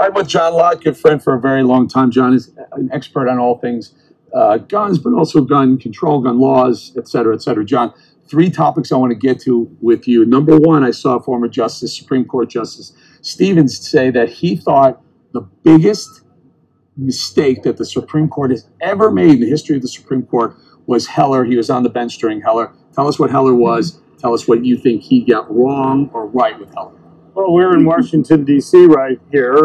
I'm with John Lott, good friend for a very long time. John is an expert on all things guns, but also gun control, gun laws, et cetera, et cetera. John, three topics I want to get to with you. Number one, I saw former Justice, Supreme Court Justice Stevens say that he thought the biggest mistake that the Supreme Court has ever made in the history of the Supreme Court was Heller. He was on the bench during Heller. Tell us what Heller was. Tell us what you think he got wrong or right with Heller. Well, we're in Washington, D.C. right here.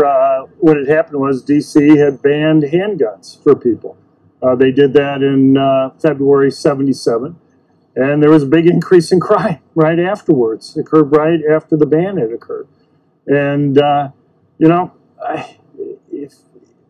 What had happened was D.C. had banned handguns for people. They did that in February '77, and there was a big increase in crime right afterwards. It occurred right after the ban had occurred. And, if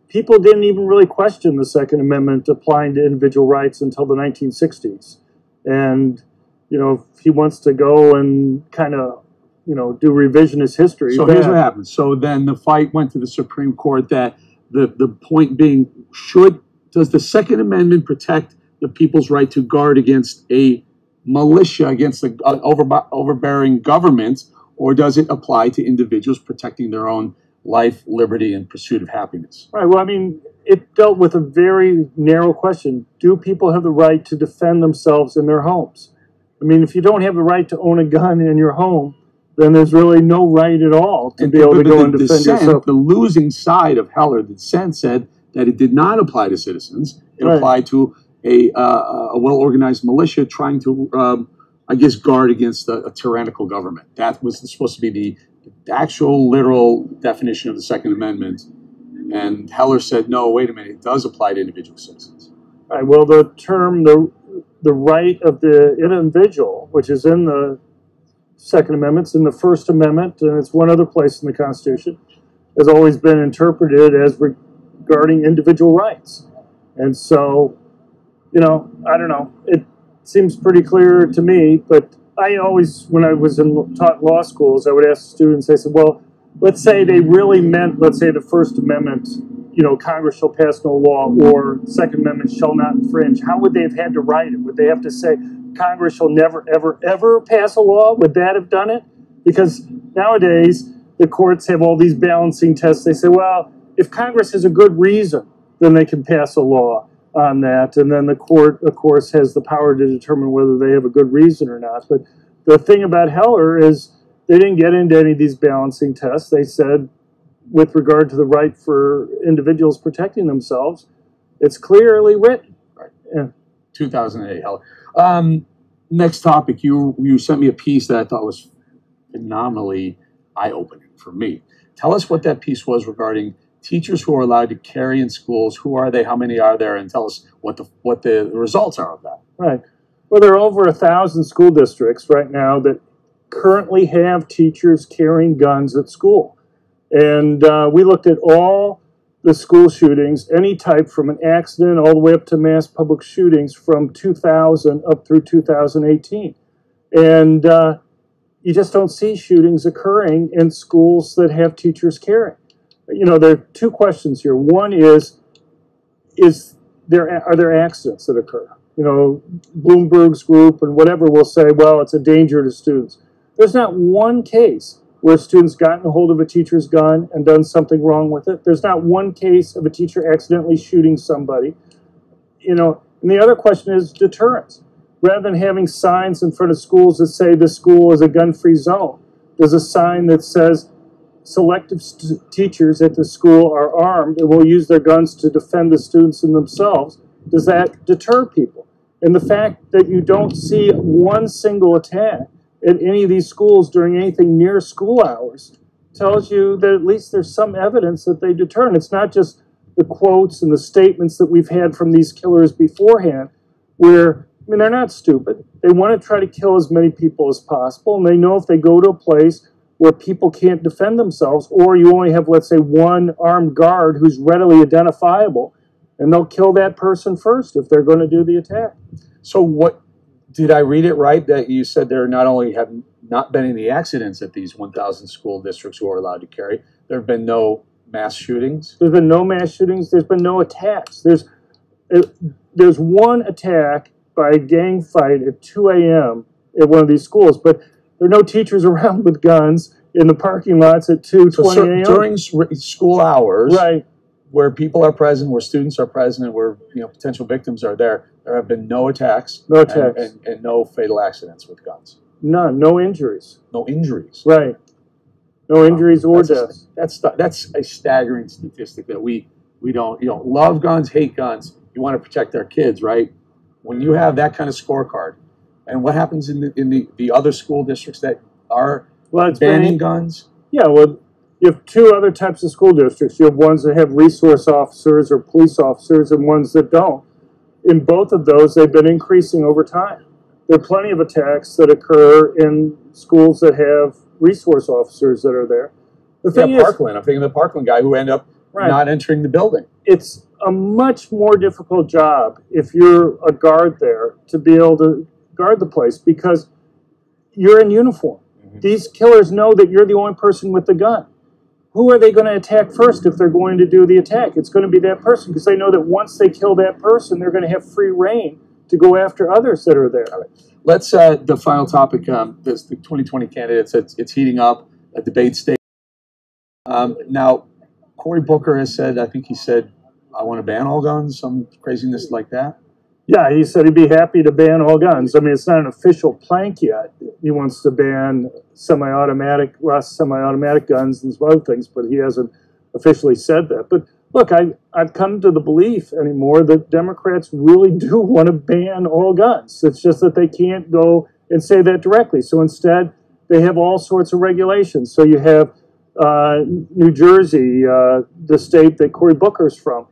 people didn't even really question the Second Amendment applying to individual rights until the 1960s. And, if he wants to go and kind of do revisionist history. So here's what happened. So then the fight went to the Supreme Court that the point being, does the Second Amendment protect the people's right to guard against a militia, against an overbearing government, or does it apply to individuals protecting their own life, liberty, and pursuit of happiness? Right. Well, I mean, it dealt with a very narrow question. Do people have the right to defend themselves in their homes? I mean, if you don't have the right to own a gun in your home, then there's really no right at all to be able to go and defend yourself. The losing side of Heller, the dissent said that it did not apply to citizens. It applied to a well-organized militia trying to, guard against a tyrannical government. That was supposed to be the actual literal definition of the Second Amendment. And Heller said, no, wait a minute, it does apply to individual citizens. Right. Well, the term, the right of the individual, which is in the Second Amendment, it's in the First Amendment, and it's one other place in the Constitution, has always been interpreted as regarding individual rights. And so, I don't know. It seems pretty clear to me, but I always, when I was taught law schools, I would ask students, I said, well, let's say they really meant, let's say the First Amendment, Congress shall pass no law, or Second Amendment shall not infringe. How would they have had to write it? Would they have to say, Congress shall never, ever, ever pass a law? Would that have done it? Because nowadays, the courts have all these balancing tests. They say, well, if Congress has a good reason, then they can pass a law on that. And then the court, of course, has the power to determine whether they have a good reason or not. But the thing about Heller is they didn't get into any of these balancing tests. They said, with regard to the right for individuals protecting themselves, it's clearly written. Right. Yeah. 2008, Heller. Next topic, you sent me a piece that I thought was phenomenally eye-opening for me. Tell us what that piece was regarding teachers who are allowed to carry in schools. Who are they? How many are there? And tell us what the results are of that. Right. Well, there are over 1,000 school districts right now that currently have teachers carrying guns at school. And we looked at all the school shootings, any type, from an accident all the way up to mass public shootings from 2000 up through 2018. And you just don't see shootings occurring in schools that have teachers carrying. There are two questions here. One is are there accidents that occur? Bloomberg's group and whatever will say, well, it's a danger to students. There's not one case where students gotten a hold of a teacher's gun and done something wrong with it. There's not one case of a teacher accidentally shooting somebody. And the other question is deterrence. Rather than having signs in front of schools that say this school is a gun-free zone, there's a sign that says selective teachers at the school are armed and will use their guns to defend the students and themselves. Does that deter people? And the fact that you don't see one single attack at any of these schools during anything near school hours tells you that at least there's some evidence that they deter. And it's not just the quotes and the statements that we've had from these killers beforehand, where, they're not stupid. They want to try to kill as many people as possible, and they know if they go to a place where people can't defend themselves, or you only have, let's say, one armed guard who's readily identifiable, and they'll kill that person first if they're going to do the attack. So did I read it right that you said there not only have not been any accidents at these 1,000 school districts who are allowed to carry, there have been no mass shootings? There's been no mass shootings. There's been no attacks. There's one attack by a gang fight at 2 a.m. at one of these schools, but there are no teachers around with guns. in the parking lots at 2:20 a.m. During school hours, Right. where people are present, where students are present, where potential victims are there, there have been no attacks, No attacks. and no fatal accidents with guns. None. No injuries. No injuries. Right. No injuries or deaths. That's a staggering statistic that we don't love guns, hate guns. You want to protect our kids, right? When you have that kind of scorecard, and what happens in the other school districts that are banning guns? Yeah, well, you have two other types of school districts. You have ones that have resource officers or police officers and ones that don't. In both of those, they've been increasing over time. There are plenty of attacks that occur in schools that have resource officers that are there. The thing is, Parkland. I'm thinking of the Parkland guy who ended up not entering the building. It's a much more difficult job if you're a guard there to be able to guard the place because you're in uniform. Mm-hmm. These killers know that you're the only person with the gun. Who are they going to attack first if they're going to do the attack? It's going to be that person because they know that once they kill that person, they're going to have free reign to go after others that are there. All right. Let's, the final topic, the 2020 candidates, it's heating up, a debate stage. Now, Cory Booker has said, I think he said, I want to ban all guns, some craziness like that. Yeah, he said he'd be happy to ban all guns. I mean, it's not an official plank yet. He wants to ban semi-automatic guns and some other things, but he hasn't officially said that. But look, I've come to the belief anymore that Democrats really do want to ban all guns. It's just that they can't go and say that directly. So instead, they have all sorts of regulations. So you have New Jersey, the state that Cory Booker's from.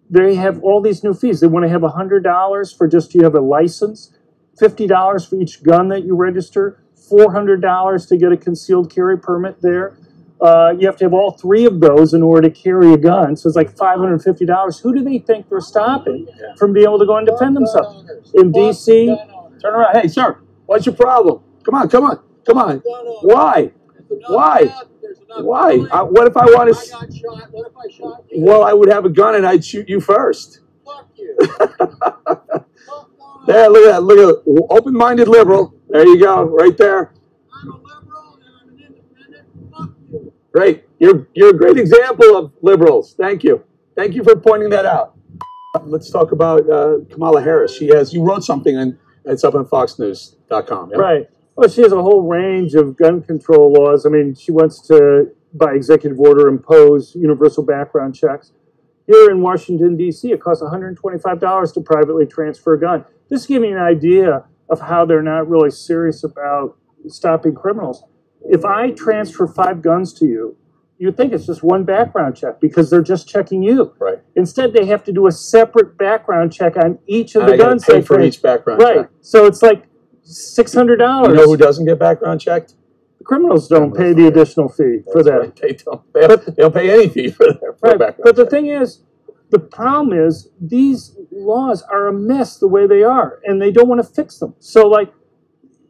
They have all these new fees. They want to have $100 for just you have a license, $50 for each gun that you register, $400 to get a concealed carry permit there. You have to have all three of those in order to carry a gun. So it's like $550. Who do they think they're stopping from being able to go and defend themselves? In D.C., turn around. Hey, sir, what's your problem? Come on. Why? Why? What if I want to? I got shot. What if I shot you? Well, I would have a gun and I'd shoot you first. Fuck you. There, look at that. Look at that. Open-minded liberal. There you go, right there. I'm a liberal and I'm an independent. Fuck you. Great. You're a great example of liberals. Thank you. Thank you for pointing that out. Let's talk about Kamala Harris. You wrote something and it's up on foxnews.com. Yeah? Right. Well, she has a whole range of gun control laws. I mean, she wants to, by executive order, impose universal background checks. Here in Washington, D.C., it costs $125 to privately transfer a gun. This gives you an idea of how they're not really serious about stopping criminals. If I transfer 5 guns to you, you'd think it's just one background check because they're just checking you. Right. Instead, they have to do a separate background check on each of the guns. Pay for each background check. Right. So it's like $600. You know who doesn't get background checked? The criminals don't pay the additional fee for that. Right. They don't pay any fee for background But the thing is, the problem is these laws are a mess the way they are, and they don't want to fix them. So, like,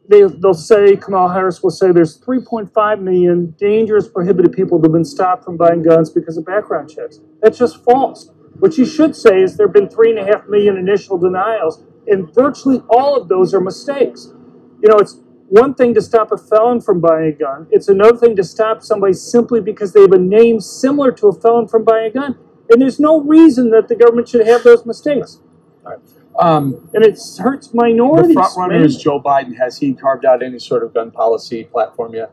they'll say, Kamala Harris will say there's 3.5 million dangerous, prohibited people that have been stopped from buying guns because of background checks. That's just false. What she should say is there have been 3.5 million initial denials, and virtually all of those are mistakes. You know, it's one thing to stop a felon from buying a gun. It's another thing to stop somebody simply because they have a name similar to a felon from buying a gun. And there's no reason that the government should have those mistakes. All right. And it hurts minorities. The front runner is Joe Biden. Has he carved out any sort of gun policy platform yet?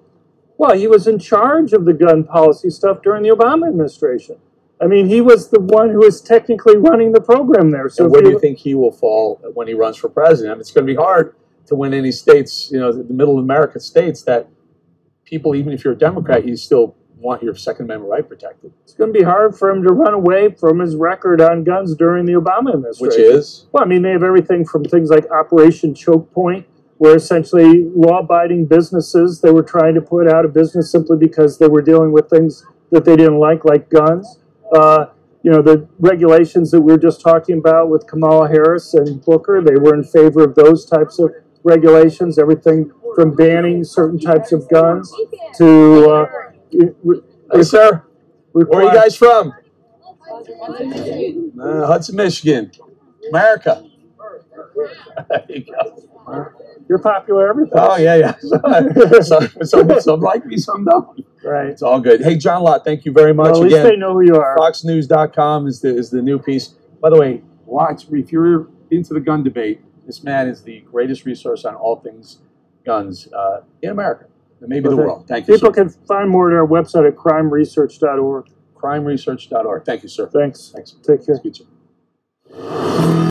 Well, he was in charge of the gun policy stuff during the Obama administration. I mean, he was the one who was technically running the program there. So where do you think he will fall when he runs for president? I mean, it's going to be hard to win any states, you know, the middle America states that people, even if you're a Democrat, you still want your Second Amendment right protected. It's going to be hard for him to run away from his record on guns during the Obama administration. Which is? Well, I mean, they have everything from things like Operation Choke Point, where essentially law-abiding businesses, they were trying to put out of business simply because they were dealing with things that they didn't like guns. You know, the regulations that we were just talking about with Kamala Harris and Booker, they were in favor of those types of regulations, everything from banning certain types of guns to... Hey, sir, where are you guys from? Hudson, Michigan. America. There you go. You're popular every place. Oh, yeah, yeah. Some like me, some don't. Right. It's all good. Hey, John Lott, thank you very much. Well, at least Again, they know who you are. FoxNews.com is the new piece. By the way, watch, if you're into the gun debate, this man is the greatest resource on all things guns in America, and maybe the world. Thank you, People sir. can find more at our website at crimeresearch.org. Crimeresearch.org. Thank you, sir. Thanks. Thanks. Take care. Speak to you.